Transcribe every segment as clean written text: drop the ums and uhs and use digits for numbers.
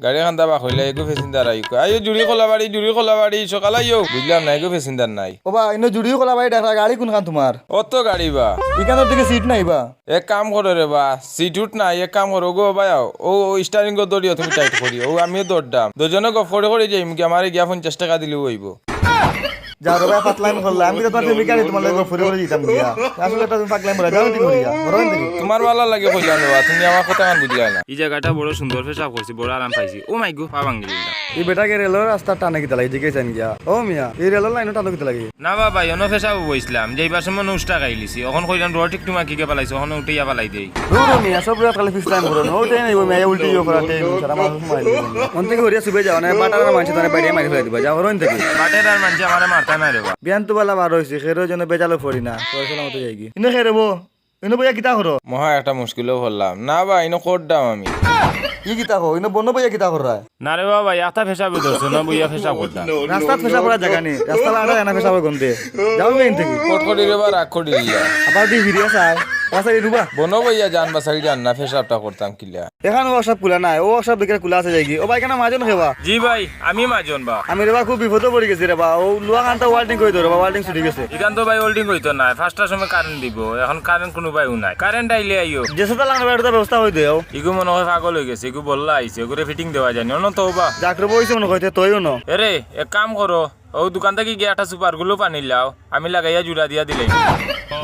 গাড়ি খান্দা বা হইলে এগো ফেসিন্দার আইকো আইও জুড়ি খোলাবাড়ি সকাল আইও বুঝলাম না এগো ফেসিন্দার নাই ও বা ইনো জুড়িও কলা ভাই দেখা গাড়ি কোনখান তোমার অত গাড়ি বা এখানোর দিকে সিট নাই বা এক কাম করো রে বা সিট উঠ নাই এক কাম করো গো ভাইও ও স্টারিং গো দড়িও তুমি টাইট করিও ও আমিও দৌড়াম দুজনে গো ফড়ে করে যাইম কি আমারে গিয়া 50 টাকা দিলেও হইব যাও ভাই পাতলাম করলাম আমি তো তোমার প্রেমিকা তোমার লাগে ফুরে করে দিতাম গিয়া আসলে এটা তুমি পাকলাম বলে যাও ঠিক করিয়া বড় থেকে তোমার ভালো লাগে কইলাম রে বা তুমি আমার কথা কান বুঝলা না এই জায়গাটা বড় সুন্দর পেশাব করছি বড় আরাম পাইছি ও মাই গো পা ভাঙি দিলাম এই বেটাকে রেলের রাস্তা টানে কিতা লাগে জিজ্ঞেস গিয়া ও মিয়া এই রেলের লাইনে টানো কিতা লাগে না বাবা এনো পেশাব বইছিলাম যেইবার সময় নুষ্টা খাইলিছি এখন কইলাম রড ঠিক তোমার কিকে পালাইছো এখন উঠেইয়া পালাই দেই দূর মিয়া সব রাত খালি ফিস টাইম করো না ওটাই নাই ওই মিয়া উল্টি ইও করা টাইম সারা মাস সময় দিবেন কোন থেকে হরিয়া সুবে যাও না বাটার মানুষ তারে বাইরে মারি ফেলাই দিবা যাও রইন থেকে বাটের আর মানছে আমারে মারতা না রে বা বিয়ান তো বালা বার হইছে খেরো জন্য বেজালো ফড়ি না পয়সা মতো যাইগি ইনো খেরবো ইনো বইয়া কিতা করো মহা একটা মুশকিলও হলাম না বা ইনো করদাম আমি কি কিতা কো ইনো বন্য বইয়া কিতা কররা না রে বাবা একটা পেশাবে ধরছো না বইয়া পেশাব করতাম রাস্তা ফেসা পড়া জায়গা নেই রাস্তা লাড়া এনা ফেসা গন্ধে যাও মেইন থেকে কোট করি রে বা রাগ করি দিয়া আবার দি ভিডিও চাই পাশে ডুবা বনো ভাইয়া জান বা সাইড জান না ফেসাবটা করতাম কিলা এখন ও সব কুলা নাই ও সব দিকে কুলা আছে যাইগি ও ভাই কেন মাজন খেবা জি ভাই আমি মাজন বা আমি রেবা খুব বিপদে পড়ে গেছি রেবা ও লুয়া কান্তা ওয়াল্ডিং করে ধরো ওয়াল্ডিং ছুটি গেছে এখান তো ভাই হোল্ডিং হইতো না ফার্স্টটার সময় কারেন্ট দিব এখন কারেন্ট কোনো ভাইও নাই কারেন্ট আইলে আইও যে সাথে লাগানো এটা ব্যবস্থা হই দেও ইগু মনে হয় পাগল হয়ে গেছে ইগু বললা আইছে ওগুলো ফিটিং দেওয়া যায় না তো বা যাকরে বইছে মনে কইতে তইও ন এরে এক কাম করো ও দোকান থেকে গিয়ে একটা সুপার গুলো পানি লাও আমি লাগাইয়া জুড়া দিয়া দিলে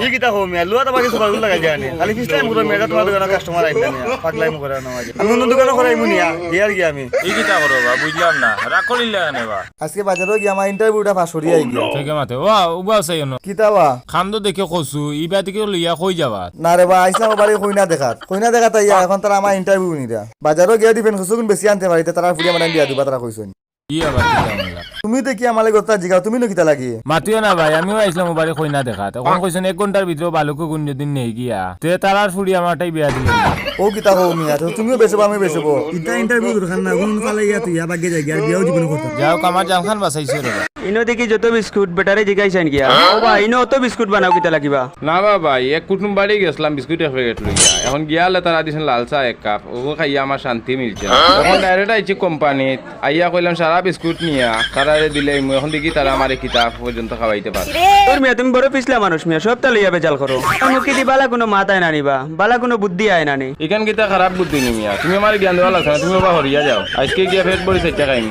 ই কিতা কো মিয়া লুয়া তো বাকি সব লাগাই জানি খালি ফিস টাইম করে মেটা তোমার দোকানে কাস্টমার আইতা নিয়া পাগলাই মু করে না মাঝে আমি অন্য দোকানে করাই মু নিয়া গিয়ার গিয়া আমি এই কিতা করো বা বুঝলাম না রাগ করিলে কেন বা আজকে বাজারে গিয়া আমার ইন্টারভিউটা পাস করি আই গিয়া থেকে মাতে ও উবা আছে এনো কিতা বা খামদো দেখে কসু ইবা থেকে লইয়া কই যাবা না রে বা আইসা বাড়ি কইনা দেখাত ইয়া এখন তারা আমার ইন্টারভিউ নিরা বাজারও গিয়া দিবেন খুশুন বেশি আনতে পারিতে তারা ফুরিয়া মানে বিয়া দিবা তারা কইছেন ই আবার কিতা মিলা তুমি তো কি আমার কথা জিগাও তুমি নো কিতা লাগি মাতিও না ভাই আমিও আইছিলাম বাড়ি কইনা দেখা তখন কইছেন 1 ঘন্টার ভিতরে বালুকে কোন দিন নেই গিয়া তে তারার ফুড়ি আমারটাই বিয়া দিল ও কিতা হো মিয়া তো তুমিও বেচবো আমি বেচবো ইটা ইন্টারভিউ দরকার না কোন কালে গিয়া তুই আবার গে যাই গিয়া বিয়াও জীবন করতে যাও কামার জানখান বাসাইছো রে ইনো দেখি যত বিস্কুট বেটারে জিগাইছেন গিয়া ও ভাই ইনো অত বিস্কুট বানাও কিতা লাগিবা না বাবা এক কুটুম বাড়ি গেছিলাম বিস্কুট এক প্যাকেট লইয়া এখন গিয়ালে তারা দিছেন লাল চা এক কাপ ও খাইয়া আমার শান্তি মিলছে না। এখন ডাইরেক্ট আইছি কোম্পানিত আইয়া কইলাম সারা বিস্কুট নিয়া তারারে দিলে এখন দেখি তারা আমারে কিতাব পর্যন্ত খাওয়াইতে পারে তোর মিয়া তুমি বড় পিছলা মানুষ মিয়া সবটা লইয়া বেজাল করো মুখে দি বালা কোনো মাথায় না নিবা বালা কোনো বুদ্ধি আয় না নি এখান কিতা খারাপ বুদ্ধি নিমিয়া তুমি আমার জ্ঞান দেওয়া লাগছে না তুমি বাবা হরিয়া যাও আজকে গিয়া ফের বড়ি সেটা খাইম